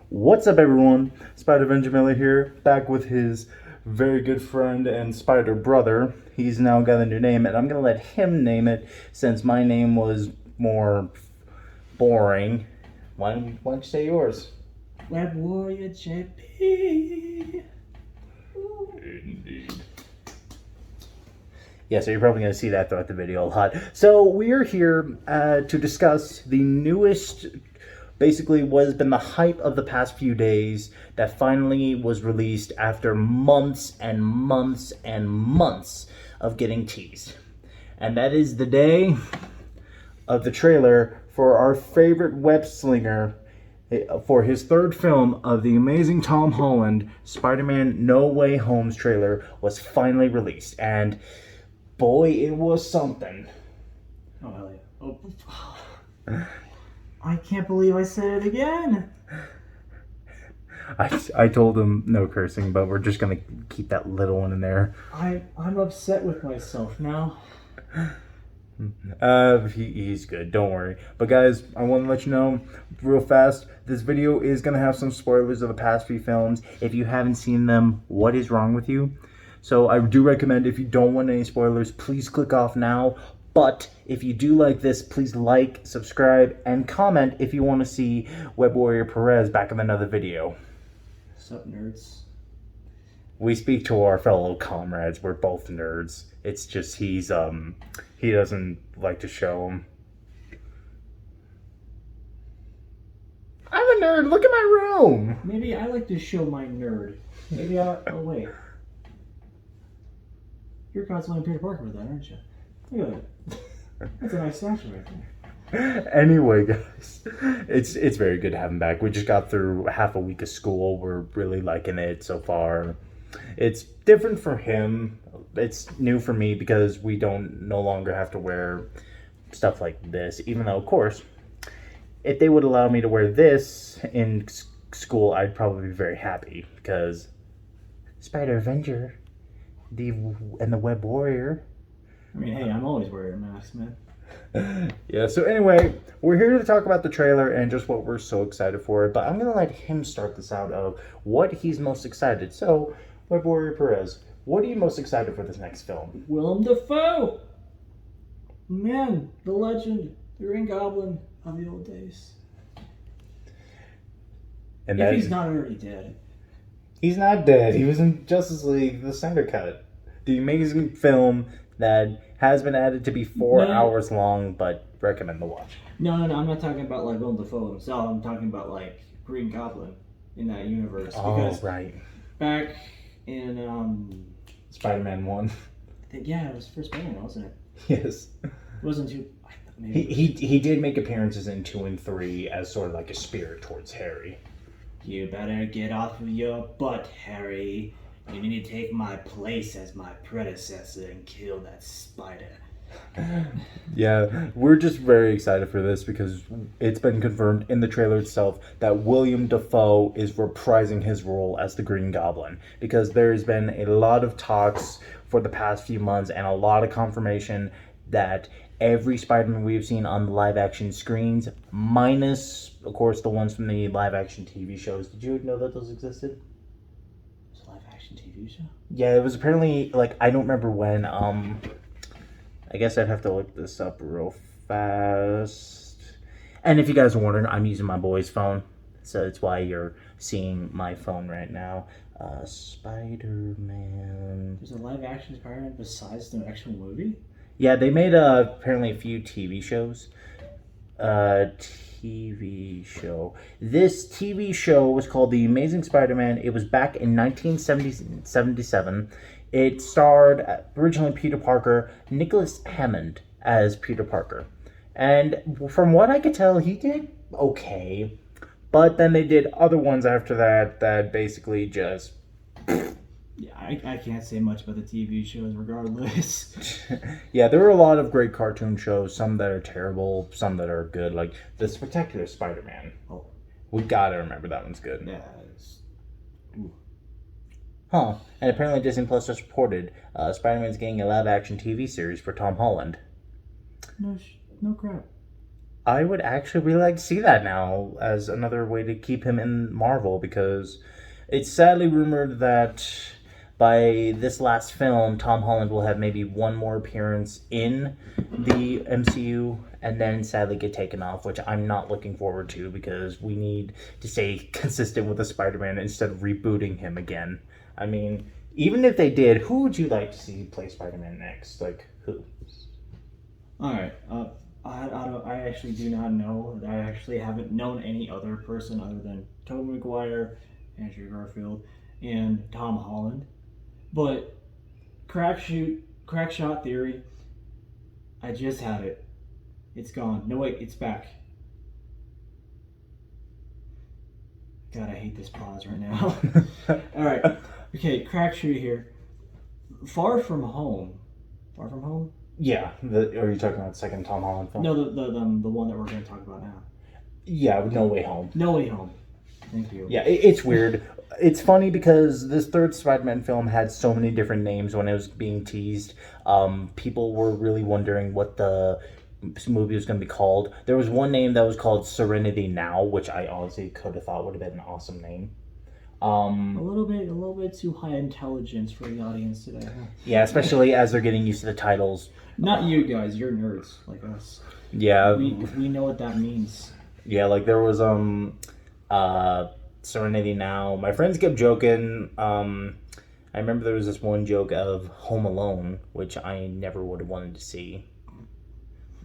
What's up, everyone? Spider Miller here, back with his very good friend and spider brother. He's now got a new name, and I'm gonna let him name it since my name was more boring. Why don't you say yours? Web Warrior JP. Indeed. Yeah, so you're probably going to see that throughout the video a lot. So we're here to discuss the newest, basically what has been the hype of the past few days that finally was released after months and months and months of getting teased. And that is the day of the trailer for our favorite web slinger for his third film of the amazing Tom Holland, Spider-Man No Way Home's trailer was finally released. And boy, it was something. Oh, hell yeah. Oh. I can't believe I said it again. I told him no cursing, but we're just going to keep that little one in there. I'm upset with myself now. He's good, don't worry. But guys, I want to let you know real fast, this video is going to have some spoilers of the past few films. If you haven't seen them, what is wrong with you? So I do recommend, if you don't want any spoilers, please click off now. But if you do like this, please like, subscribe, and comment if you want to see Web Warrior Perez back in another video. Sup, nerds? We speak to our fellow comrades. We're both nerds. It's just he doesn't like to show them. I'm a nerd. Look at my room. Maybe I like to show my nerd. Maybe I... Oh, wait. You're cosplaying Peter Parker with that, aren't you? Look at that. That's a nice statue right there. Anyway, guys, it's very good to have him back. We just got through half a week of school. We're really liking it so far. It's different for him. It's new for me because we no longer have to wear stuff like this. Even though, of course, if they would allow me to wear this in school, I'd probably be very happy because Spider Avenger and the Web Warrior. I mean, hey, I'm always wearing a mask, man. Yeah, so anyway, we're here to talk about the trailer and just what we're so excited for. But I'm going to let him start this out of what he's most excited. So, Web Warrior Perez, what are you most excited for this next film? Willem Dafoe! Man, the legend, the Green Goblin of the old days. And if he's not already dead. He's not dead. He was in Justice League, the Snyder Cut. The amazing film that has been added to be 4 hours long, but recommend the watch. No, I'm not talking about like Willem Dafoe himself. I'm talking about like Green Goblin in that universe. Oh, right. Back in Spider-Man 1. I think, yeah, it was first Spider-Man, wasn't it? Yes. It wasn't too... He did make appearances in 2 and 3 as sort of like a spirit towards Harry. You better get off of your butt, Harry. You need to take my place as my predecessor and kill that spider. Yeah, we're just very excited for this because it's been confirmed in the trailer itself that William Dafoe is reprising his role as the Green Goblin, because there's been a lot of talks for the past few months and a lot of confirmation that every Spider-Man we've seen on the live-action screens, minus, of course, the ones from the live-action TV shows. Did you know that those existed? It's a live-action TV show? Yeah, it was apparently, like, I don't remember when, I guess I'd have to look this up real fast. And if you guys are wondering, I'm using my boy's phone, so that's why you're seeing my phone right now. Spider-Man... There's a live-action Spider-Man besides the actual movie? Yeah, they made apparently a few TV shows. TV show. This TV show was called The Amazing Spider-Man. It was back in 1977. It starred originally Peter Parker, Nicholas Hammond as Peter Parker. And from what I could tell, he did okay. But then they did other ones after that basically just... Yeah, I can't say much about the TV shows regardless. Yeah, there are a lot of great cartoon shows, some that are terrible, some that are good, like The Spectacular Spider-Man. Oh. We gotta remember that one's good. Yeah. Huh. And apparently Disney Plus just reported Spider-Man's getting a live-action TV series for Tom Holland. No crap. I would actually really like to see that now as another way to keep him in Marvel, because it's sadly rumored that by this last film, Tom Holland will have maybe one more appearance in the MCU and then sadly get taken off, which I'm not looking forward to because we need to stay consistent with the Spider-Man instead of rebooting him again. I mean, even if they did, who would you like to see play Spider-Man next? Like, who? All right. I actually do not know. I actually haven't known any other person other than Tobey Maguire, Andrew Garfield, and Tom Holland. But crack shot theory. I just had it. It's gone. No wait, it's back. God, I hate this pause right now. All right. Okay, crack shoot here. Far From Home. Far From Home? Yeah, are you talking about the second Tom Holland film? No, the one that we're going to talk about now. Yeah, No Way Home. No Way Home. Thank you. Yeah, it's weird. It's funny because this third Spider-Man film had so many different names when it was being teased. People were really wondering what the movie was going to be called. There was one name that was called Serenity Now, which I honestly could have thought would have been an awesome name. A little bit too high intelligence for the audience today. Huh? Yeah, especially as they're getting used to the titles. Not you guys, you're nerds like us. Yeah, we know what that means. Yeah, like there was Serenity Now. My friends kept joking. I remember there was this one joke of Home Alone, which I never would have wanted to see.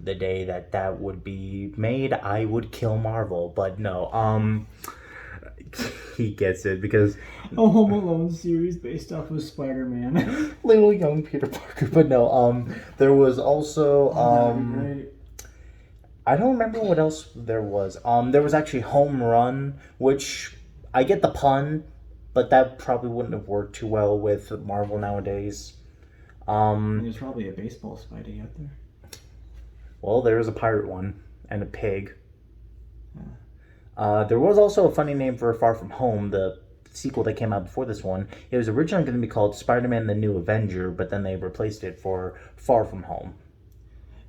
The day that would be made, I would kill Marvel, but no. He gets it because A Home Alone series based off of Spider-Man. little young Peter Parker, but no. There was also I don't remember what else there was. There was actually Home Run, which I get the pun, but that probably wouldn't have worked too well with Marvel nowadays. There's probably a baseball Spidey out there. Well, there was a pirate one and a pig. There was also a funny name for Far From Home, the sequel that came out before this one. It was originally going to be called Spider-Man the New Avenger, but then they replaced it for Far From Home.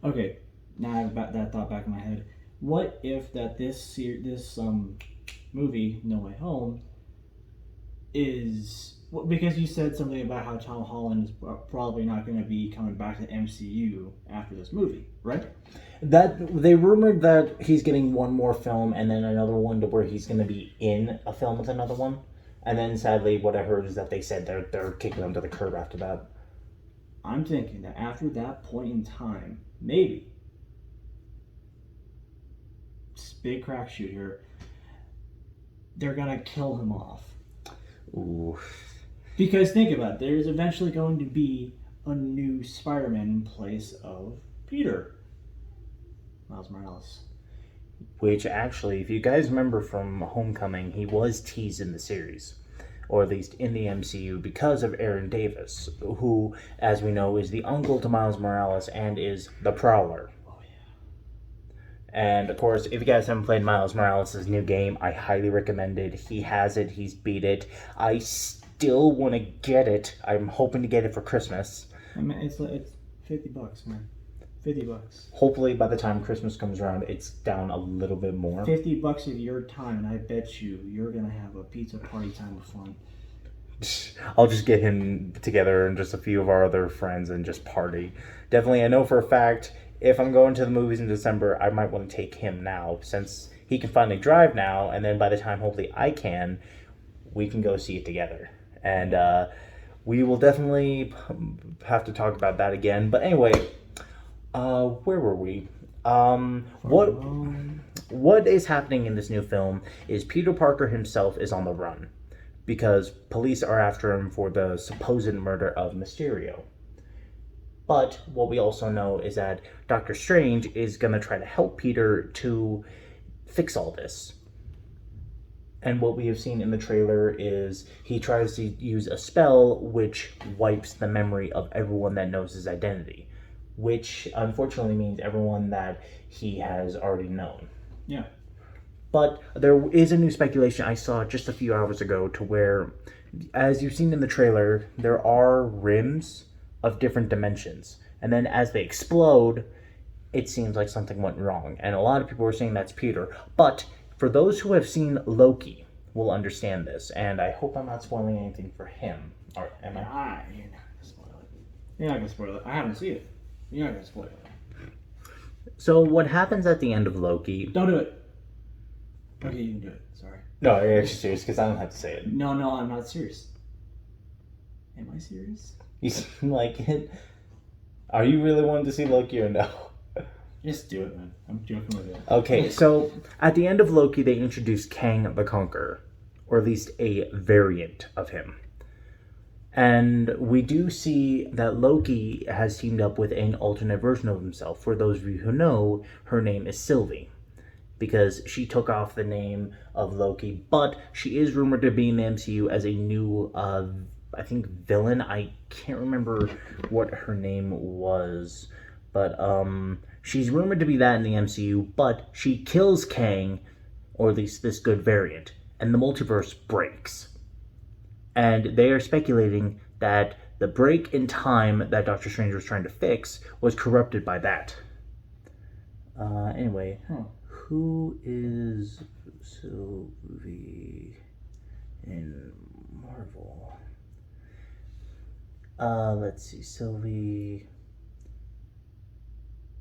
Okay, now I have that thought back in my head. What if that this movie, No Way Home, is... Well, because you said something about how Tom Holland is probably not going to be coming back to the MCU after this movie, right? That they rumored that he's getting one more film and then another one to where he's going to be in a film with another one, and then sadly, what I heard is that they said they're kicking him to the curb after that. I'm thinking that after that point in time, maybe big crack shoot here, they're gonna kill him off. Ooh. Because think about it, there's eventually going to be a new Spider-Man in place of Peter. Miles Morales. Which actually, if you guys remember from Homecoming, he was teased in the series, or at least in the MCU, because of Aaron Davis, who, as we know, is the uncle to Miles Morales and is the Prowler. Oh, yeah. And, of course, if you guys haven't played Miles Morales' new game, I highly recommend it. He has it. He's beat it. I still want to get it. I'm hoping to get it for Christmas. I mean, it's $50, man. $50. Hopefully, by the time Christmas comes around, it's down a little bit more. $50 of your time, and I bet you're going to have a pizza party time of fun. I'll just get him together and just a few of our other friends and just party. Definitely, I know for a fact, if I'm going to the movies in December, I might want to take him now, since he can finally drive now, and then by the time hopefully I can, we can go see it together. And we will definitely have to talk about that again. But anyway, where were we? What is happening in this new film is Peter Parker himself is on the run because police are after him for the supposed murder of Mysterio. But what we also know is that Doctor Strange is going to try to help Peter to fix all this. And what we have seen in the trailer is he tries to use a spell which wipes the memory of everyone that knows his identity, which unfortunately means everyone that he has already known. Yeah. But there is a new speculation I saw just a few hours ago to where, as you've seen in the trailer, there are rims of different dimensions. And then as they explode, it seems like something went wrong. And a lot of people are saying that's Peter. But for those who have seen Loki will understand this. And I hope I'm not spoiling anything for him. Or am I? You're not gonna spoil it. You're not gonna spoil it. I haven't seen it. You're not gonna spoil it. So what happens at the end of Loki... Don't do it. Okay, you can do it. Sorry. No, you're actually serious because I don't have to say it. No, I'm not serious. Am I serious? You seem like it. Are you really wanting to see Loki or no? Just do it, man. I'm joking with you. Okay, so at the end of Loki, they introduced Kang the Conqueror, or at least a variant of him. And we do see that Loki has teamed up with an alternate version of himself. For those of you who know, her name is Sylvie, because she took off the name of Loki, but she is rumored to be in the MCU as a new, I think, villain. I can't remember what her name was, but she's rumored to be that in the MCU, but she kills Kang, or at least this good variant, and the multiverse breaks. And they are speculating that the break in time that Doctor Strange was trying to fix was corrupted by that. Anyway, who is Sylvie in Marvel? Let's see, Sylvie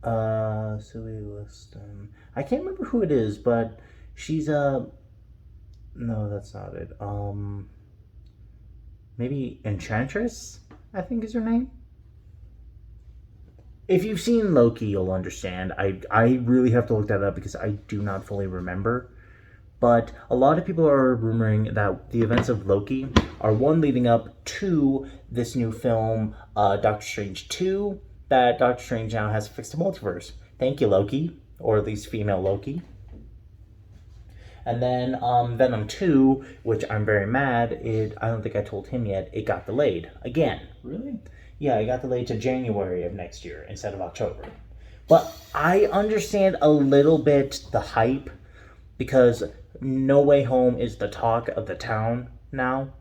Liston. I can't remember who it is, but she's no, that's not it. Maybe Enchantress, I think is her name. If you've seen Loki, you'll understand. I really have to look that up because I do not fully remember. But a lot of people are rumoring that the events of Loki are one leading up to this new film, Doctor Strange 2, that Doctor Strange now has fixed the multiverse. Thank you, Loki, or at least female Loki. And then Venom 2, which I'm very mad, I don't think I told him yet, it got delayed. Again. Really? Yeah, it got delayed to January of next year instead of October. But I understand a little bit the hype, because No Way Home is the talk of the town now.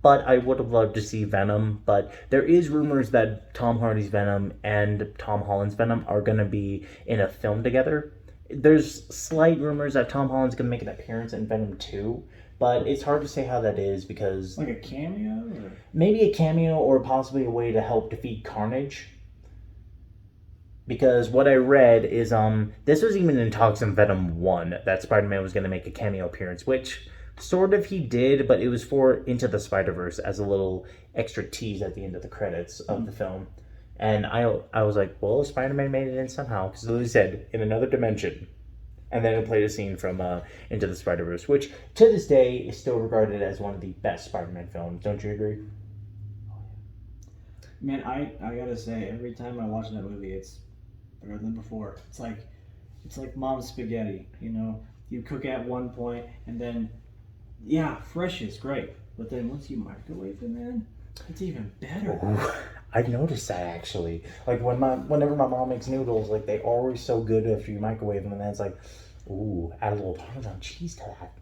But I would have loved to see Venom. But there is rumors that Tom Hardy's Venom and Tom Holland's Venom are going to be in a film together. There's slight rumors that Tom Holland's going to make an appearance in Venom 2, but it's hard to say how that is because... Like a cameo? Or? Maybe a cameo or possibly a way to help defeat Carnage. Because what I read is, this was even in talks in Venom 1, that Spider-Man was going to make a cameo appearance, which sort of he did, but it was for Into the Spider-Verse as a little extra tease at the end of the credits of the film. And I was like, well, Spider-Man made it in somehow, because it literally said, in another dimension. And then it played a scene from Into the Spider-Verse, which, to this day, is still regarded as one of the best Spider-Man films. Don't you agree? Man, I gotta say, every time I watch that movie, it's better than before. It's like mom's spaghetti, you know? You cook at one point, and then, yeah, fresh is great. But then once you microwave it, man, it's even better. Ooh. I've noticed that actually. Like whenever my mom makes noodles, like they're always so good after you microwave them, and then it's like, ooh, add a little Parmesan cheese to that.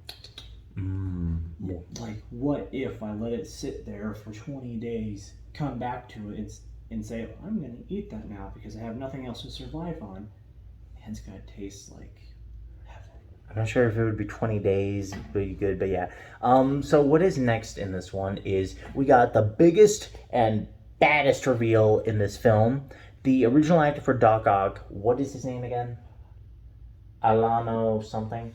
Yeah. Like, what if I let it sit there for 20 days, come back to it, and say, I'm gonna eat that now because I have nothing else to survive on, and it's gonna taste like heaven. I'm not sure if it would be 20 days, be good, but yeah. So what is next in this one is we got the biggest and baddest reveal in this film. The original actor for Doc Ock, what is his name again? Alano something?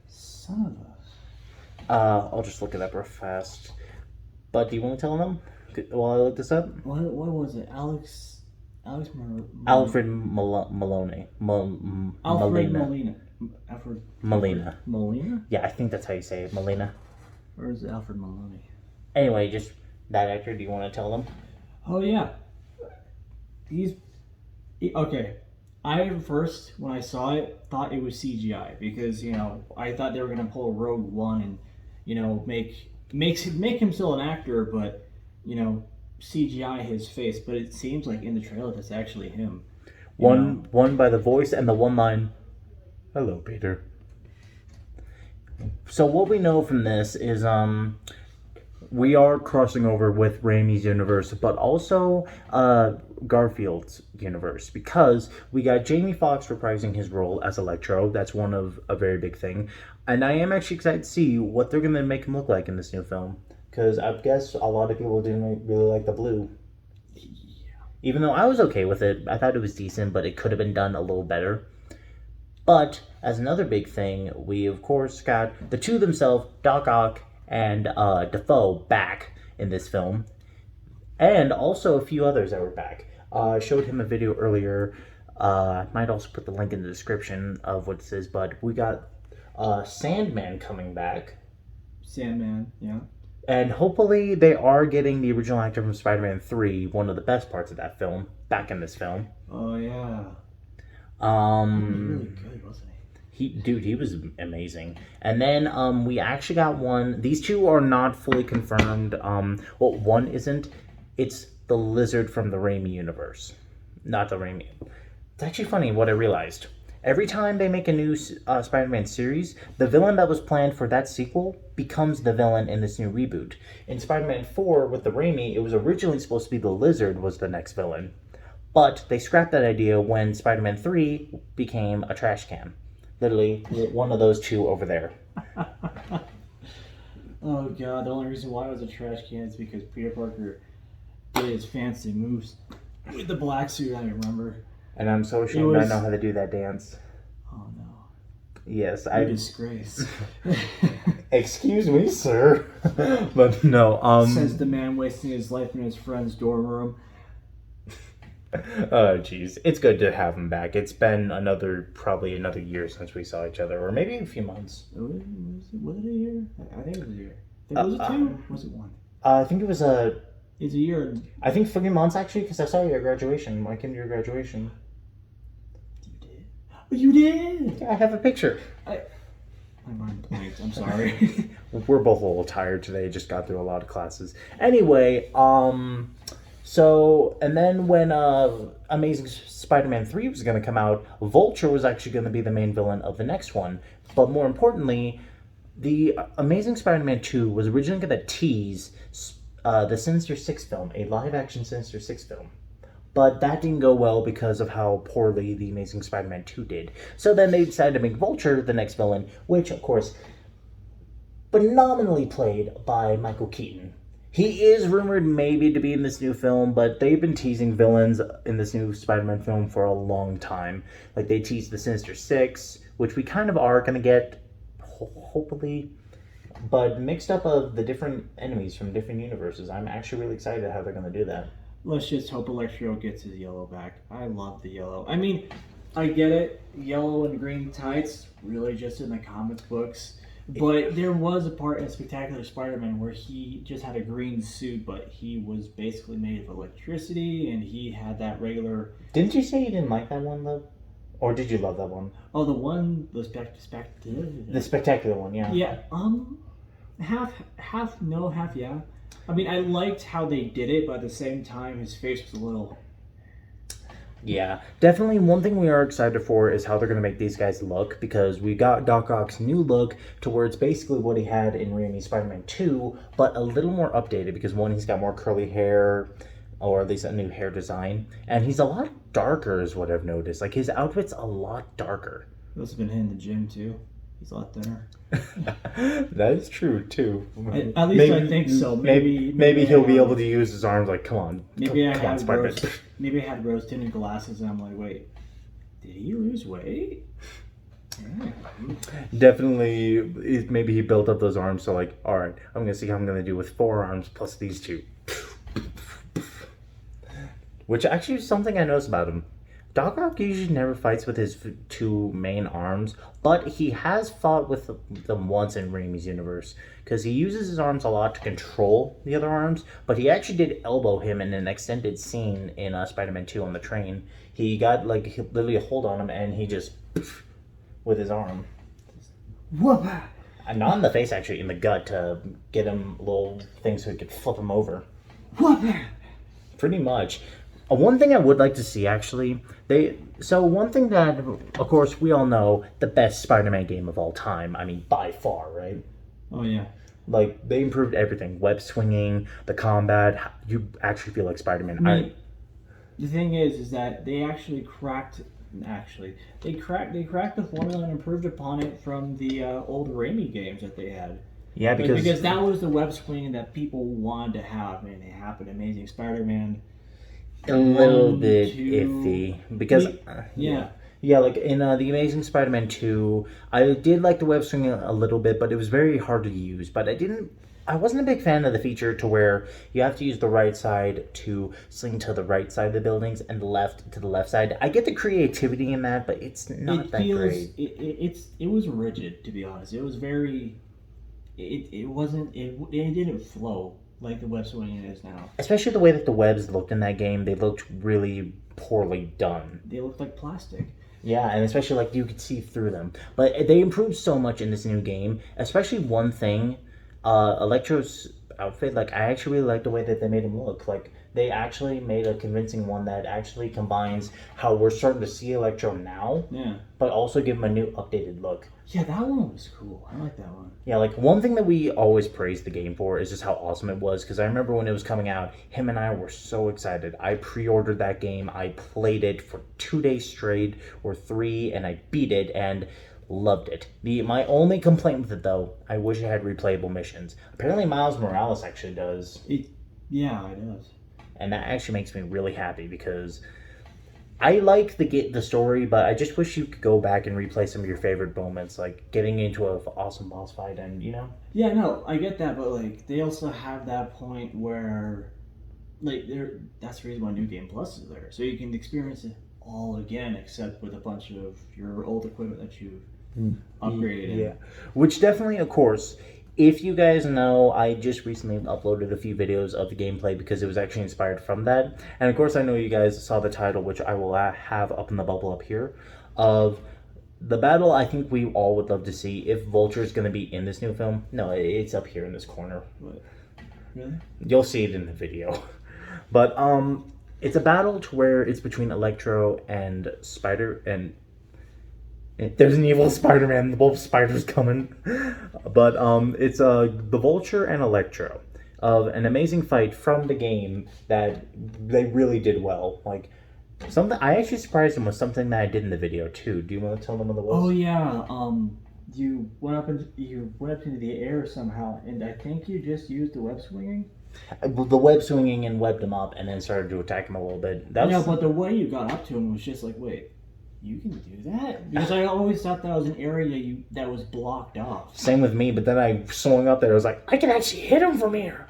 Son of a... I'll just look it up real fast. But do you want to tell them while I look this up? What was it? Alfred Maloney. Alfred Molina. Alfred Molina. Molina? Yeah, I think that's how you say it, Molina. Or is it Alfred Maloney? Anyway, just that actor, do you want to tell them? Oh, yeah. Okay. I first, when I saw it, thought it was CGI because, you know, I thought they were going to pull Rogue One and, you know, make him still an actor, but, you know, CGI his face. But it seems like in the trailer that's actually him. One by the voice and the one line, "Hello, Peter." So what we know from this is we are crossing over with Raimi's universe, but also Garfield's universe, because we got Jamie Foxx reprising his role as Electro. That's one of a very big thing, and I am actually excited to see what they're going to make him look like in this new film, because I guess a lot of people didn't really like the blue. Even though I was okay with it, I thought it was decent, but it could have been done a little better. But as another big thing, we of course got the two themselves, Doc Ock and Defoe, back in this film, and also a few others that were back. I showed him a video earlier. I might also put the link in the description of what this is, but we got Sandman coming back. Sandman, yeah. And hopefully they are getting the original actor from Spider-Man 3, one of the best parts of that film, back in this film. Oh, yeah. He was really good, wasn't he? He was amazing. And then we actually got one. These two are not fully confirmed. Well, one isn't. It's the lizard from the Raimi universe. Not the Raimi. It's actually funny what I realized. Every time they make a new Spider-Man series, the villain that was planned for that sequel becomes the villain in this new reboot. In Spider-Man 4 with the Raimi, it was originally supposed to be the Lizard was the next villain. But they scrapped that idea when Spider-Man 3 became a trash can. Literally, one of those two over there. Oh god, the only reason why it was a trash can is because Peter Parker did his fancy moves with the black suit, I remember. And I'm so ashamed I know how to do that dance. Oh no. Yes, You disgrace. Excuse me, sir. But no, Says the man wasting his life in his friend's dorm room. Oh jeez. It's good to have him back. It's been probably another year since we saw each other, or maybe a few months. Was it a year? I think it was a year. Was it 2? Was it 1? I think it was It's a year. I think 3 months actually, because I saw you at graduation. I came to your graduation. You did? Yeah, I have a picture. My mind blanked. I'm sorry. We're both a little tired today. Just got through a lot of classes. Anyway, so, and then when Amazing Spider-Man 3 was going to come out, Vulture was actually going to be the main villain of the next one. But more importantly, the Amazing Spider-Man 2 was originally going to tease the Sinister Six film, a live-action Sinister Six film. But that didn't go well because of how poorly The Amazing Spider-Man 2 did. So then they decided to make Vulture the next villain, which, of course, phenomenally played by Michael Keaton. He is rumored maybe to be in this new film, but they've been teasing villains in this new Spider-Man film for a long time. Like, they teased the Sinister Six, which we kind of are going to get, hopefully, but mixed up of the different enemies from different universes. I'm actually really excited how they're going to do that. Let's just hope Electro gets his yellow back. I love the yellow. I mean, I get it. Yellow and green tights, really just in the comic books. But there was a part in Spectacular Spider-Man where he just had a green suit, but he was basically made of electricity, and he had that regular... Didn't you say you didn't like that one, though? Or did you love that one? Oh, the Spectacular one, yeah. Yeah, half no, half yeah. I mean, I liked how they did it, but at the same time, his face was a little... Yeah, definitely one thing we are excited for is how they're going to make these guys look, because we got Doc Ock's new look towards basically what he had in Raimi's Spider-Man 2, but a little more updated, because one, he's got more curly hair, or at least a new hair design, and he's a lot darker is what I've noticed. Like, his outfit's a lot darker. He also been hitting the gym, too. He's a lot thinner. That is true too. At least I think so. Maybe he'll be able to use his arms. Like, come on. Maybe I had rose tinted glasses, and I'm like, wait, did he lose weight? Yeah. Definitely. Maybe he built up those arms. So like, all right, I'm gonna see how I'm gonna do with 4 arms plus these 2. Which actually is something I noticed about him. Doc Ock usually never fights with his 2 main arms, but he has fought with them once in Raimi's universe, because he uses his arms a lot to control the other arms, but he actually did elbow him in an extended scene in Spider-Man 2 on the train. He got, like, literally a hold on him, and he just, with his arm. Whoa. And not in the face, actually, in the gut, to get him little things so he could flip him over. Whoa. Pretty much. One thing I would like to see, actually, one thing that, of course, we all know, the best Spider-Man game of all time. I mean, by far, right? Oh, yeah. Like, they improved everything. Web swinging, the combat. You actually feel like Spider-Man. I mean, the thing is that they actually cracked. Actually, they cracked the formula and improved upon it from the old Raimi games that they had. Yeah, Because that was the web swing that people wanted to have, and it happened. Amazing Spider-Man. A little 1, bit 2, iffy. Because, yeah. Yeah, like in The Amazing Spider-Man 2, I did like the web swinging a little bit, but it was very hard to use. But I wasn't a big fan of the feature to where you have to use the right side to swing to the right side of the buildings and the left to the left side. I get the creativity in that, but it's not that great. It was rigid, to be honest. It was very. It wasn't. It didn't flow like the web swinging is now. Especially the way that the webs looked in that game, they looked really poorly done. They looked like plastic. Yeah, and especially like you could see through them. But they improved so much in this new game. Especially one thing, Electro's outfit. Like, I actually really like the way that they made him look. Like, they actually made a convincing one that actually combines how we're starting to see Electro now, Yeah. but also give him a new updated look. Yeah, that one was cool. I like that one. Yeah, like, one thing that we always praise the game for is just how awesome it was, because I remember when it was coming out, him and I were so excited. I pre-ordered that game, I played it for 2 days straight, or 3, and I beat it, and loved it. My only complaint with it, though, I wish it had replayable missions. Apparently Miles Morales actually does. Yeah, it does. And that actually makes me really happy, because I like the story, but I just wish you could go back and replay some of your favorite moments, like getting into an awesome boss fight, and Yeah, no, I get that, but like they also have that point where, like, that's the reason why New Game Plus is there, so you can experience it all again, except with a bunch of your old equipment that you upgraded. Yeah, which definitely, of course. If you guys know, I just recently uploaded a few videos of the gameplay because it was actually inspired from that. And of course, I know you guys saw the title, which I will have up in the bubble up here, of the battle I think we all would love to see if Vulture is going to be in this new film. No, it's up here in this corner. What? Really? You'll see it in the video. But it's a battle to where it's between Electro and Spider, and there's an evil Spider-Man. The both spiders coming, but it's the Vulture and Electro of an amazing fight from the game that they really did well. Like, something I actually surprised them with something that I did in the video too. Do you want to tell them what it was? Oh yeah, you went up into the air somehow, and I think you just used the web swinging. The web swinging and webbed him up, and then started to attack him a little bit. No, but the way you got up to him was just like, wait. You can do that? Because I always thought that was an area that was blocked off. Same with me, but then I swung up there. I was like, I can actually hit him from here.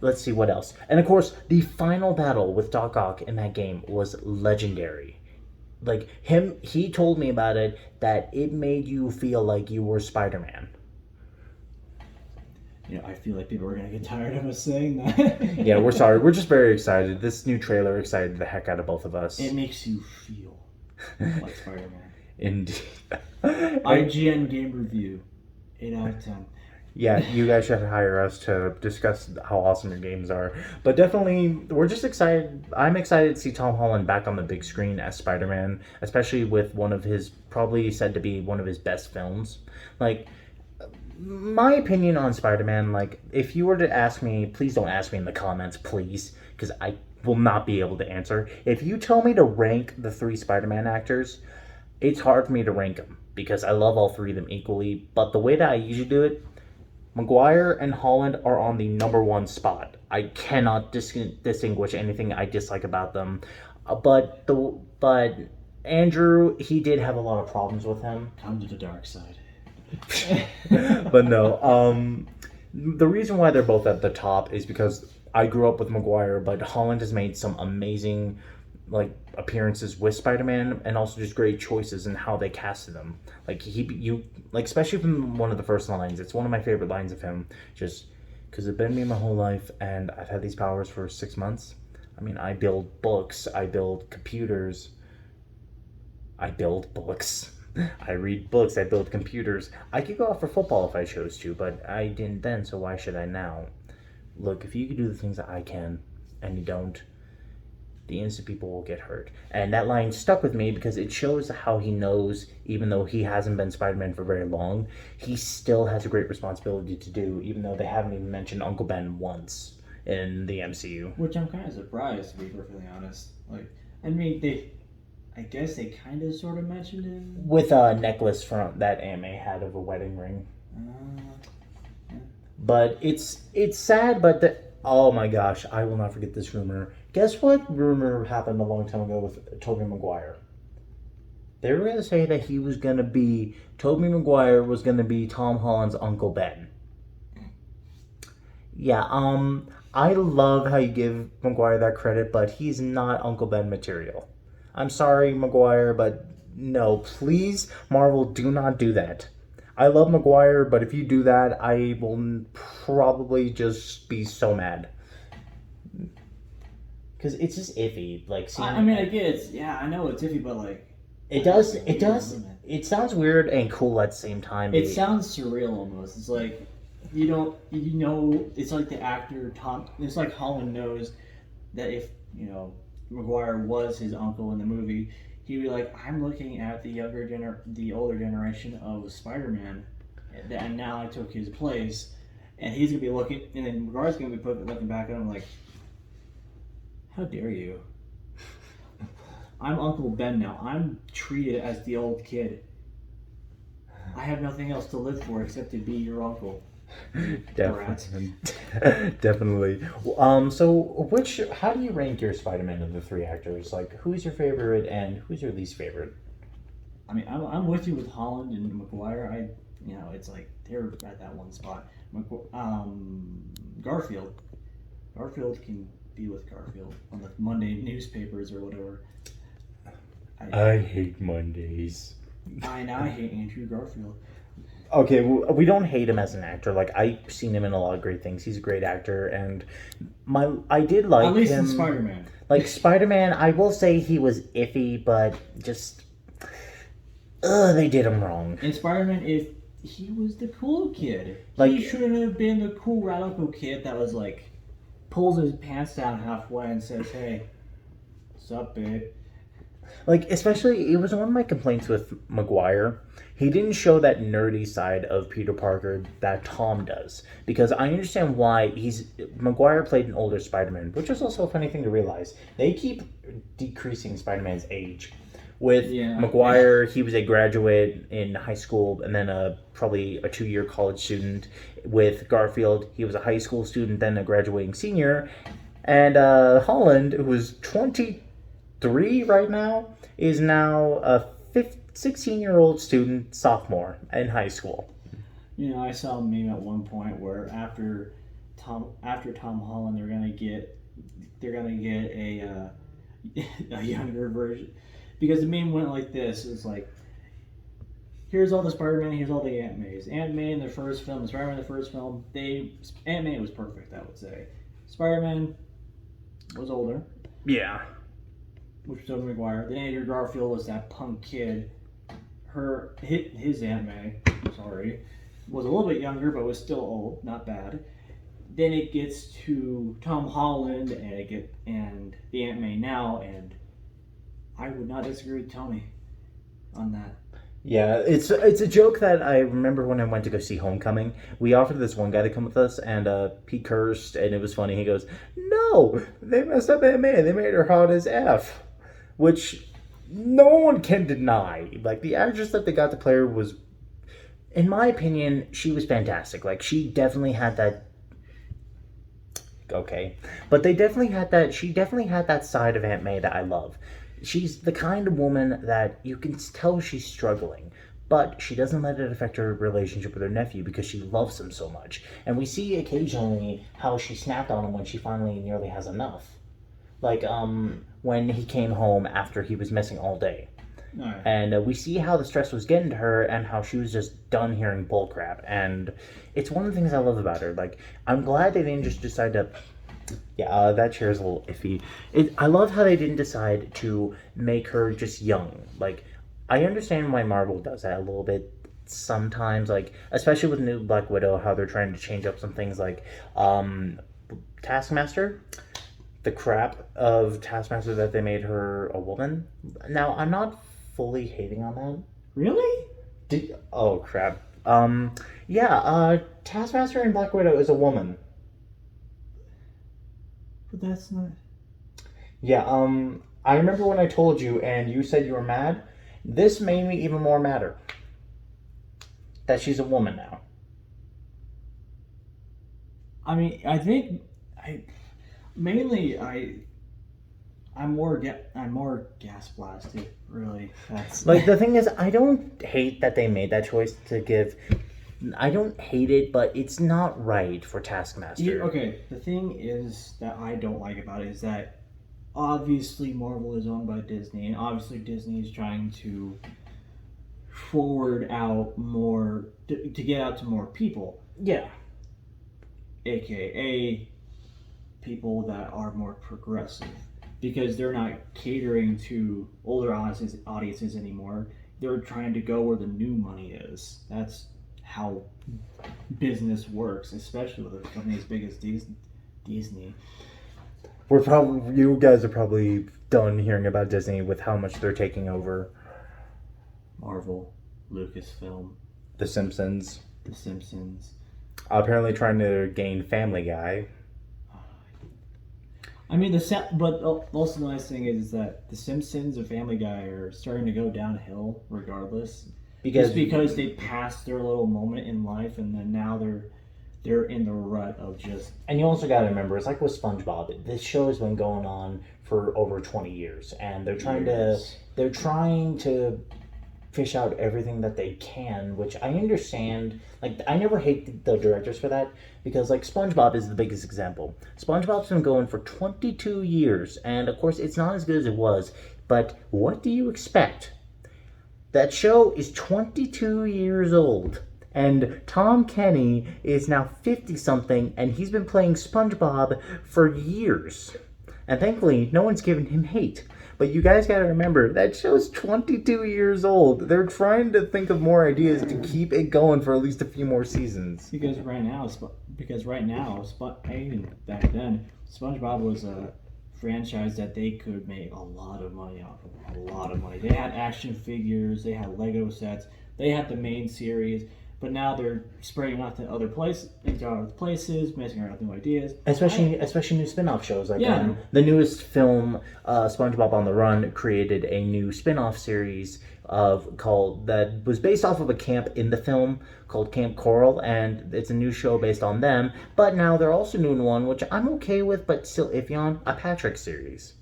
Let's see what else. And of course, the final battle with Doc Ock in that game was legendary. Like, he told me about it, that it made you feel like you were Spider-Man. I feel like people are going to get tired of us saying that. Yeah, we're sorry. We're just very excited. This new trailer excited the heck out of both of us. It makes you feel like Spider-Man. Indeed. IGN Game Review, 8 out of 10. Yeah, you guys should hire us to discuss how awesome your games are. But definitely, we're just excited. I'm excited to see Tom Holland back on the big screen as Spider-Man, especially with one of his, probably said to be one of his best films. Like, my opinion on Spider-Man, like, if you were to ask me, please don't ask me in the comments, please, because I will not be able to answer. If you tell me to rank the 3 Spider-Man actors, it's hard for me to rank them, because I love all 3 of them equally, but the way that I usually do it, Maguire and Holland are on the number 1 spot. I cannot distinguish anything I dislike about them, but Andrew, he did have a lot of problems with him. Come to the dark side. But no, the reason why they're both at the top is because I grew up with Maguire, but Holland has made some amazing appearances with Spider-Man, and also just great choices in how they casted him. Especially from one of the first lines. It's one of my favorite lines of him. Just because it's been me my whole life, and I've had these powers for 6 months. I mean, I build books, I build computers, I build books. I read books, I build computers. I could go out for football if I chose to, but I didn't then, so why should I now? Look, if you could do the things that I can, and you don't, the innocent people will get hurt. And that line stuck with me because it shows how he knows, even though he hasn't been Spider-Man for very long, he still has a great responsibility to do, even though they haven't even mentioned Uncle Ben once in the MCU. Which I'm kind of surprised, to be perfectly honest. Like, I mean, I guess they kind of sort of mentioned it. With a necklace from that Aunt May had of a wedding ring. Yeah. But it's sad, but oh my gosh, I will not forget this rumor. Guess what rumor happened a long time ago with Tobey Maguire? They were going to say that Tobey Maguire was going to be Tom Holland's Uncle Ben. Yeah, I love how you give Maguire that credit, but he's not Uncle Ben material. I'm sorry, Maguire, but no, please, Marvel, do not do that. I love Maguire, but if you do that, I will probably just be so mad. Because it's just iffy. Like, I mean, I get it. Yeah, I know it's iffy, but like... It sounds weird and cool at the same time. It sounds surreal almost. It's like, it's like the actor, it's like Holland knows that if, Maguire was his uncle in the movie, he'd be like, I'm looking at the older generation of Spider-Man, and now I took his place, and he's gonna be looking, and then Maguire's gonna be looking back at him like, how dare you? I'm Uncle Ben now. I'm treated as the old kid. I have nothing else to live for except to be your uncle. Definitely. Definitely. How do you rank your Spider-Man of the three actors? Like, who's your favorite and who's your least favorite? I mean, I'm with you with Holland and Maguire. It's like they're at that one spot. Garfield can be with Garfield on the Monday newspapers or whatever. I hate Mondays. I hate Andrew Garfield. Okay, we don't hate him as an actor. Like, I've seen him in a lot of great things. He's a great actor, and I did like him. At least in Spider-Man. Like, Spider-Man, I will say he was iffy, but just... they did him wrong. In Spider-Man, if he was the cool kid. Like, he shouldn't have been the cool radical kid that was like, pulls his pants down halfway and says, hey, what's up, babe? Like, especially, it was one of my complaints with Maguire. He didn't show that nerdy side of Peter Parker that Tom does. Because I understand why Maguire played an older Spider-Man, which is also a funny thing to realize. They keep decreasing Spider-Man's age. With Maguire, he was a graduate in high school and then probably a 2-year college student. With Garfield, he was a high school student, then a graduating senior. And Holland, who was 23 right now, is now a 16-year-old student, sophomore in high school. I saw a meme at one point where after Tom Holland, they're gonna get a younger version, because the meme went like this. It's like, here's all the Spider-Man, here's all the Aunt Mays. Aunt May in the first film, Spider-Man in the first film, Aunt May was perfect, I would say. Spider-Man was older. Yeah. Which was Tobey Maguire. Then Andrew Garfield was that punk kid. His Aunt May, was a little bit younger, but was still old, not bad. Then it gets to Tom Holland and the Aunt May now, and I would not disagree with Tony on that. Yeah, it's a joke that I remember when I went to go see Homecoming. We offered this one guy to come with us, and he cursed, and it was funny. He goes, "No, they messed up Aunt May. They made her hot as F," which no one can deny. Like, the actress that they got to play her was, in my opinion, she was fantastic. Like, she definitely had that. Okay, but she definitely had that side of Aunt May that I love. She's the kind of woman that you can tell she's struggling, but she doesn't let it affect her relationship with her nephew because she loves him so much. And we see occasionally how she snapped on him when she finally nearly has enough. Like, when he came home after he was missing all day. Right. And we see how the stress was getting to her and how she was just done hearing bullcrap. And it's one of the things I love about her. Like, I'm glad they didn't just decide to... Yeah, that chair is a little iffy. I love how they didn't decide to make her just young. Like, I understand why Marvel does that a little bit sometimes. Like, especially with new Black Widow, how they're trying to change up some things like Taskmaster. the crap of Taskmaster that they made her a woman. Now, I'm not fully hating on that. Really? Oh, crap. Taskmaster in Black Widow is a woman. But that's not... Yeah, I remember when I told you and you said you were mad. This made me even more madder. That she's a woman now. I mean, I think I'm more gas blasted. Really, that's Like, the thing is, I don't hate that they made that choice to give. I don't hate it, but it's not right for Taskmaster. Okay, the thing is that I don't like about it is that obviously Marvel is owned by Disney, and obviously Disney is trying to forward out more to get out to more people. Yeah. AKA people that are more progressive, because they're not catering to older audiences anymore. They're trying to go where the new money is. That's how business works, especially with a company as big as Disney. You guys are probably done hearing about Disney with how much they're taking over. Marvel, Lucasfilm, The Simpsons. The Simpsons. Apparently trying to gain Family Guy. I mean, but also the nice thing is that The Simpsons and Family Guy are starting to go downhill regardless. Just because they passed their little moment in life, and then now they're in the rut of just... And you also got to remember, it's like with SpongeBob. This show has been going on for over 20 years, and they're trying to fish out everything that they can, which I understand. Like, I never hate the directors for that, because like SpongeBob is the biggest example. SpongeBob's been going for 22 years, and of course it's not as good as it was, but what do you expect? That show is 22 years old, and Tom Kenny is now 50-something, and he's been playing SpongeBob for years. And thankfully, no one's given him hate. But you guys gotta remember, that show's 22 years old. They're trying to think of more ideas to keep it going for at least a few more seasons. Because right now, even back then, SpongeBob was a franchise that they could make a lot of money off of. A lot of money. They had action figures, they had Lego sets, they had the main series. But now they're spreading out to other places, messing around with new ideas. Especially new spin-off shows. Like the newest film, SpongeBob on the Run, created a new spin-off series that was based off of a camp in the film called Camp Coral, and it's a new show based on them. But now they're also doing one, which I'm okay with, but still iffy on, a Patrick series.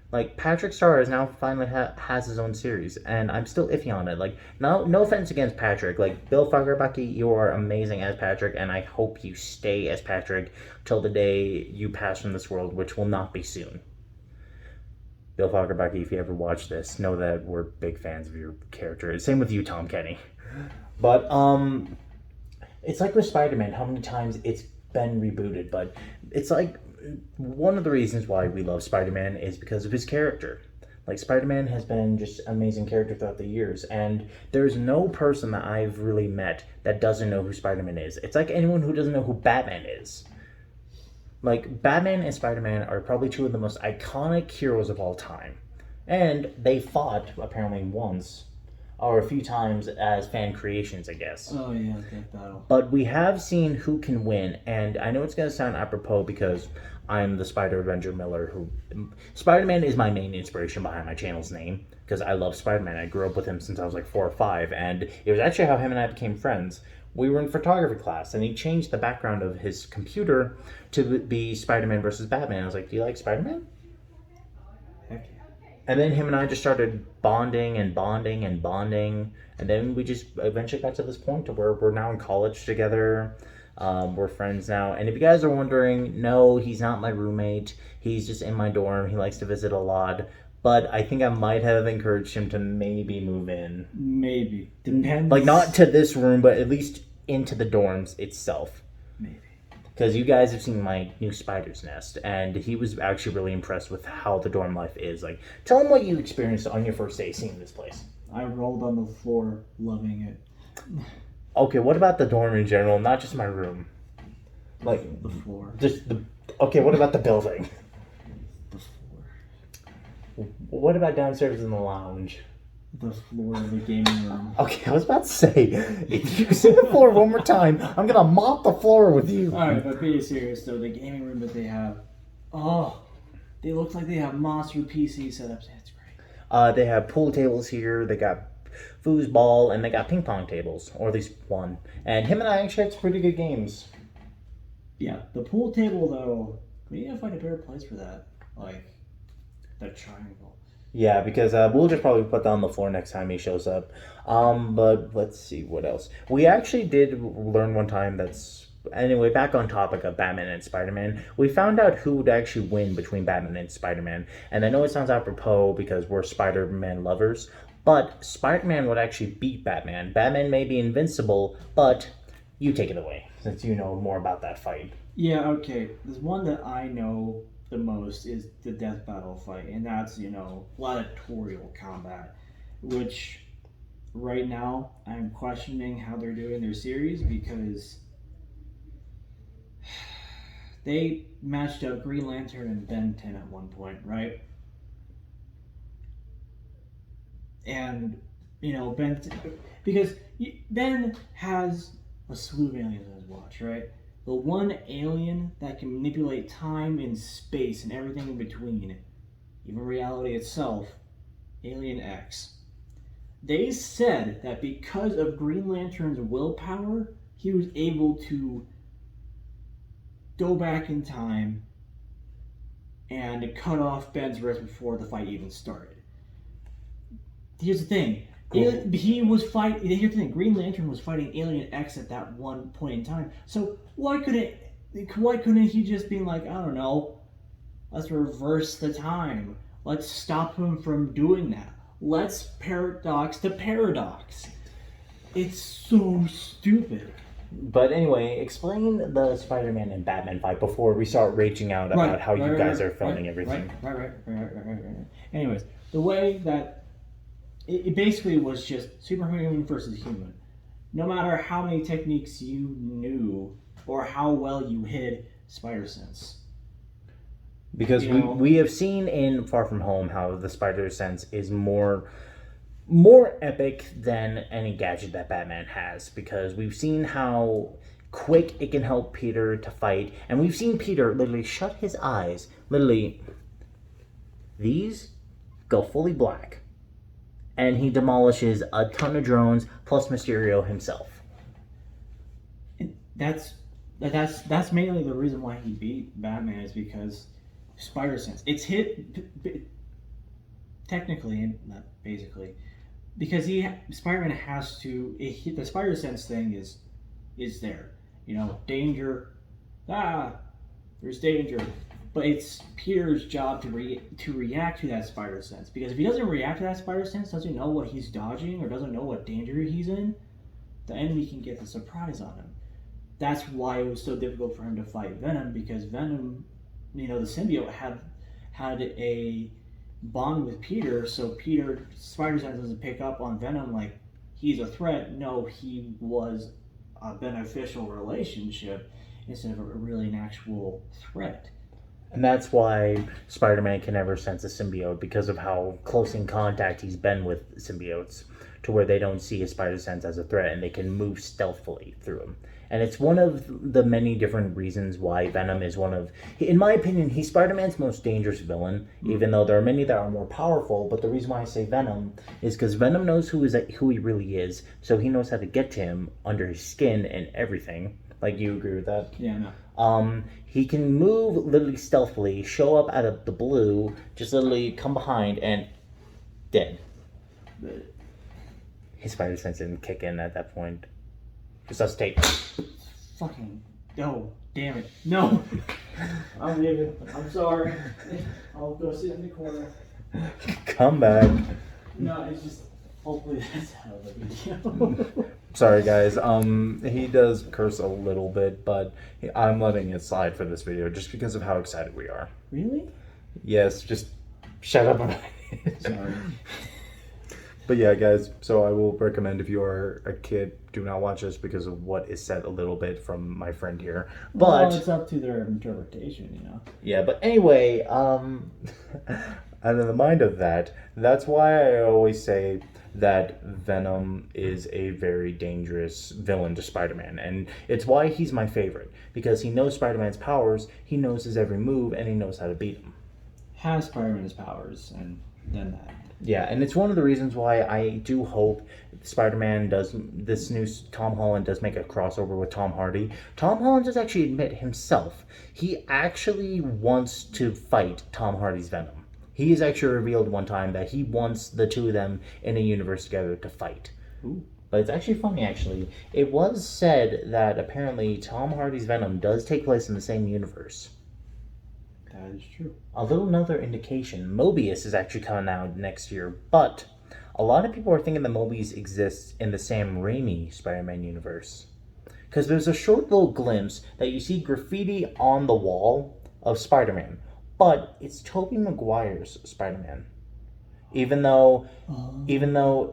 Like, Patrick Star is now finally has his own series, and I'm still iffy on it. Like, no offense against Patrick. Like, Bill Bucky, you are amazing as Patrick, and I hope you stay as Patrick till the day you pass from this world, which will not be soon. Bill Bucky, if you ever watch this, know that we're big fans of your character. Same with you, Tom Kenny. But, it's like with Spider-Man, how many times it's been rebooted, but it's like... One of the reasons why we love Spider-Man is because of his character. Like, Spider-Man has been just an amazing character throughout the years, and there's no person that I've really met that doesn't know who Spider-Man is. It's like anyone who doesn't know who Batman is. Like, Batman and Spider-Man are probably two of the most iconic heroes of all time. And they fought, apparently, once or a few times as fan creations, I guess. Oh, yeah, that battle. But we have seen who can win, and I know it's going to sound apropos because I'm the Spider Avenger Miller. Spider-Man is my main inspiration behind my channel's name, because I love Spider-Man. I grew up with him since I was like 4 or 5, and it was actually how him and I became friends. We were in photography class, and he changed the background of his computer to be Spider-Man versus Batman. I was like, do you like Spider-Man? Heck yeah. And then him and I just started bonding, and then we just eventually got to this point to where we're now in college together. We're friends now. And if you guys are wondering, no, he's not my roommate. He's just in my dorm. He likes to visit a lot. But I think I might have encouraged him to maybe move in. Maybe. Depends. Like, not to this room, but at least into the dorms itself. Maybe. Because you guys have seen my new spider's nest, and he was actually really impressed with how the dorm life is. Like, tell him what you experienced on your first day seeing this place. I rolled on the floor, loving it. Okay, what about the dorm in general, not just my room? Like, the floor. Okay, what about the building? What about downstairs in the lounge? The floor of the gaming room. Okay, I was about to say, if you see the floor one more time, I'm gonna mop the floor with you. Alright, but being serious though, the gaming room that they have, they look like they have monster PC setups. That's great. They have pool tables here, they got foosball, and they got ping pong tables, or at least one. And him and I actually had some pretty good games. Yeah, the pool table though, we need to find a better place for that. Like, that triangle. Yeah, because we'll just probably put that on the floor next time he shows up. But let's see what else. We actually did learn one time that's anyway, back on topic of Batman and Spider-Man. We found out who would actually win between Batman and Spider-Man. And I know it sounds apropos because we're Spider-Man lovers, but Spider-Man would actually beat Batman. Batman may be invincible, but you take it away since you know more about that fight. Yeah, okay. There's one that I know the most is the death battle fight, and that's, gladiatorial combat, which right now I'm questioning how they're doing their series because they matched up Green Lantern and Ben 10 at one point, right? And, because Ben has a slew of aliens on his watch, right? The one alien that can manipulate time and space and everything in between, even reality itself, Alien X. They said that because of Green Lantern's willpower, he was able to go back in time and cut off Ben's wrist before the fight even started. Here's the thing. Cool. Here's the thing. Green Lantern was fighting Alien X at that one point in time. So why couldn't he just be like, I don't know, let's reverse the time. Let's stop him from doing that. Let's paradox the paradox. It's so stupid. But anyway, explain the Spider-Man and Batman fight before we start raging out about how you guys are filming everything. Right. Anyways, the way that it basically was just superhuman versus human. No matter how many techniques you knew or how well you hid spider sense. Because we have seen in Far From Home how the spider sense is more epic than any gadget that Batman has, because we've seen how quick it can help Peter to fight, and we've seen Peter literally shut his eyes, these go fully black, and he demolishes a ton of drones plus Mysterio himself. That's mainly the reason why he beat Batman, is because spider sense. It's hit technically and not basically, because Spider-Man has to. The spider sense thing is there. Danger. There's danger. But it's Peter's job to react to that spider sense. Because if he doesn't react to that spider sense, doesn't know what he's dodging or doesn't know what danger he's in, the enemy can get the surprise on him. That's why it was so difficult for him to fight Venom, because Venom, the symbiote had a bond with Peter, so Peter spider sense doesn't pick up on Venom like he's a threat. No, he was a beneficial relationship instead of really an actual threat. And that's why Spider-Man can never sense a symbiote, because of how close in contact he's been with symbiotes, to where they don't see his spider sense as a threat and they can move stealthily through him. And it's one of the many different reasons why Venom is in my opinion, he's Spider-Man's most dangerous villain, even though there are many that are more powerful. But the reason why I say Venom is because Venom knows who he really is, so he knows how to get to him under his skin and everything. Like, you agree with that? Yeah, no. He can move literally stealthily, show up out of the blue, just literally come behind and dead. His spider sense didn't kick in at that point. Resuscitate. Fucking. Oh, damn it. No. I'm leaving. I'm sorry. I'll go sit in the corner. Come back. No, it's just. Hopefully that's out of the video. Sorry, guys. He does curse a little bit, but I'm letting it slide for this video just because of how excited we are. Really? Yes, just shut up about it. Sorry. But yeah, guys, so I will recommend, if you are a kid, do not watch this because of what is said a little bit from my friend here. But well, it's up to their interpretation, Yeah, but anyway, And in the mind of that, that's why I always say that Venom is a very dangerous villain to Spider-Man. And it's why he's my favorite. Because he knows Spider-Man's powers, he knows his every move, and he knows how to beat him. Has Spider-Man's powers, and then that. Yeah, and it's one of the reasons why I do hope Spider-Man does, this new Tom Holland does make a crossover with Tom Hardy. Tom Holland does actually admit himself, he actually wants to fight Tom Hardy's Venom. He has actually revealed one time that he wants the two of them in a universe together to fight. Ooh. But it's actually funny, actually. It was said that apparently Tom Hardy's Venom does take place in the same universe. That is true. A little another indication, Mobius is actually coming out next year, but a lot of people are thinking that Mobius exists in the Sam Raimi Spider-Man universe. Because there's a short little glimpse that you see graffiti on the wall of Spider-Man, but it's Tobey Maguire's Spider-Man. Even though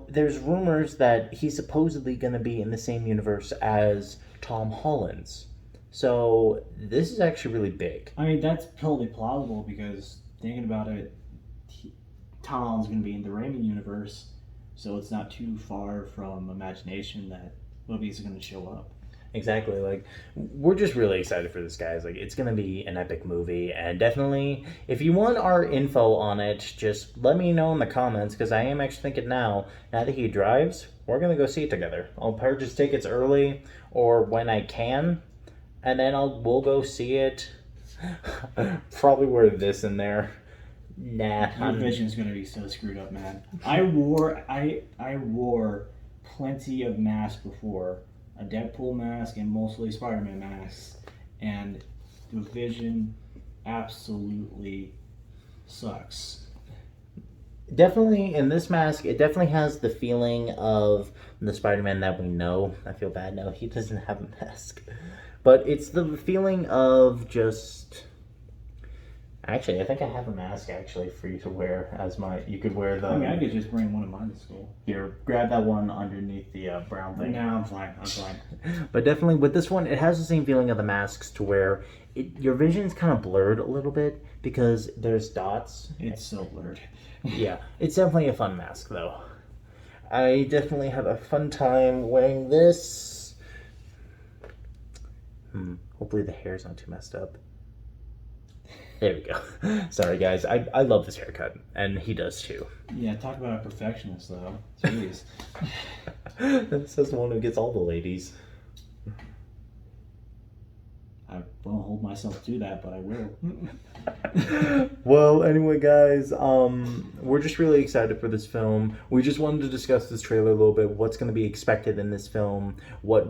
there's rumors that he's supposedly going to be in the same universe as Tom Holland's. So this is actually really big. I mean, that's totally plausible because thinking about it, Tom Holland's going to be in the Raimi universe, so it's not too far from imagination that Mobius is going to show up. Exactly. Like, we're just really excited for this, guys. Like, it's going to be an epic movie. And definitely, if you want our info on it, just let me know in the comments. Because I am actually thinking now that he drives, we're going to go see it together. I'll purchase tickets early or when I can. And then we'll go see it. Probably wear this in there. Nah. Your vision's going to be so screwed up, man. I wore plenty of masks before. A Deadpool mask and mostly Spider-Man masks, and the vision absolutely sucks. Definitely, in this mask, it definitely has the feeling of the Spider-Man that we know. I feel bad now, he doesn't have a mask. But it's the feeling of just... Actually, I think I have a mask actually for you to wear as you could wear the... I mean, I could just bring one of mine to school. Here, grab that one underneath the brown thing. No, I'm fine. But definitely with this one, it has the same feeling of the masks to where your vision's kind of blurred a little bit because there's dots. It's so blurred. Yeah, it's definitely a fun mask though. I definitely have a fun time wearing this. Hopefully the hair's not too messed up. There we go. Sorry, guys. I love this haircut, and he does too. Yeah, talk about a perfectionist, though. Jeez. This is the one who gets all the ladies. I won't hold myself to that, but I will. Well, anyway, guys, we're just really excited for this film. We just wanted to discuss this trailer a little bit, what's going to be expected in this film, what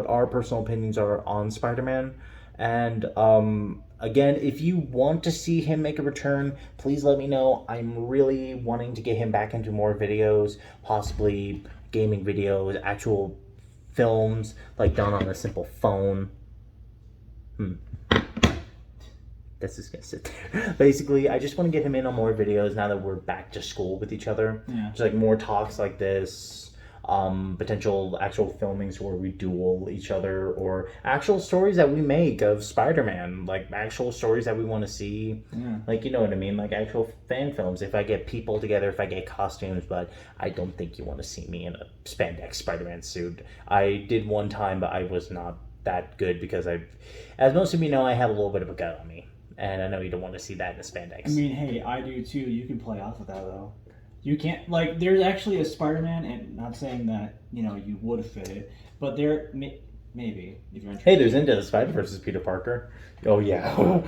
our personal opinions are on Spider-Man. And again, if you want to see him make a return, please let me know. I'm really wanting to get him back into more videos, possibly gaming videos, actual films, like done on a simple phone. This is gonna sit there. Basically, I just want to get him in on more videos now that we're back to school with each other. Yeah. Just like more talks like this. Potential actual filmings where we duel each other, or actual stories that we make of Spider-Man, like actual stories that we want to see. Yeah. Like, you know what I mean, like actual fan films. If I get people together, if I get costumes, but I don't think you want to see me in a spandex Spider-Man suit. I did one time, but I was not that good because as most of you know, I have a little bit of a gut on me, and I know you don't want to see that in a spandex. I mean, hey, I do too. You can play off of that, though. You can't, like, there's actually a Spider-Man, and not saying that, you would fit it, but there, maybe, if you're interested. Hey, there's Into the Spider-Verse versus Peter Parker. Oh, yeah.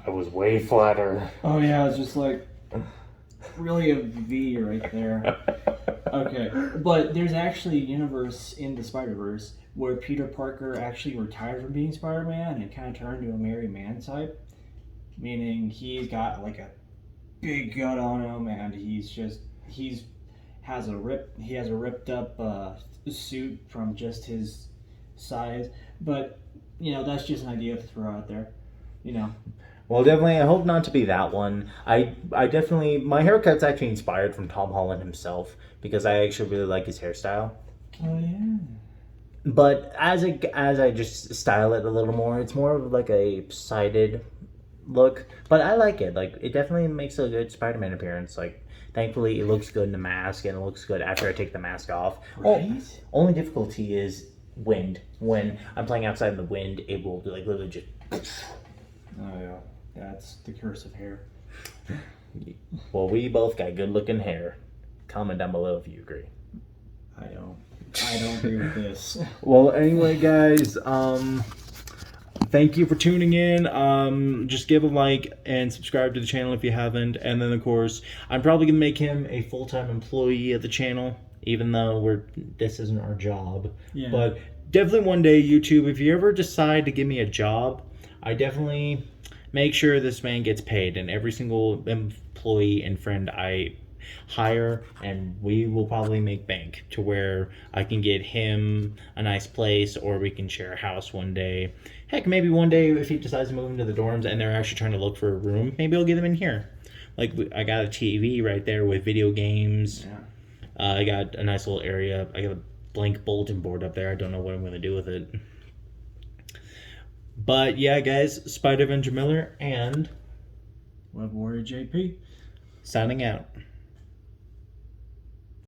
I was way flatter. Oh, yeah, it's just like, really a V right there. Okay, but there's actually a universe in the Spider-Verse where Peter Parker actually retired from being Spider-Man and kind of turned into a married man type, meaning he's got, like, a big gut on him, and he has a ripped up suit from just his size, but that's just an idea to throw out there. Well, definitely, I hope not to be that one. I definitely, my haircut's actually inspired from Tom Holland himself because I actually really like his hairstyle. Oh yeah. But as I just style it a little more, it's more of like a sided look, but I like it. Like, it definitely makes a good Spider-Man appearance. Like, thankfully, it looks good in the mask, and it looks good after I take the mask off. Right? Only difficulty is wind. When I'm playing outside in the wind, it will like literally just. Oh yeah, that's the curse of hair. Well, we both got good-looking hair. Comment down below if you agree. I don't agree with this. Well, anyway, guys, thank you for tuning in. Just give a like and subscribe to the channel if you haven't. And then, of course, I'm probably gonna make him a full-time employee of the channel, even though this isn't our job. Yeah. But definitely one day, YouTube, if you ever decide to give me a job, I definitely make sure this man gets paid, and every single employee and friend I hire, and we will probably make bank to where I can get him a nice place, or we can share a house one day. Heck, maybe one day if he decides to move into the dorms and they're actually trying to look for a room, maybe I'll get him in here. Like, I got a TV right there with video games. Yeah. I got a nice little area. I got a blank bulletin board up there. I don't know what I'm going to do with it. But yeah, guys, Spider Avenger Miller and Web Warrior JP. signing out.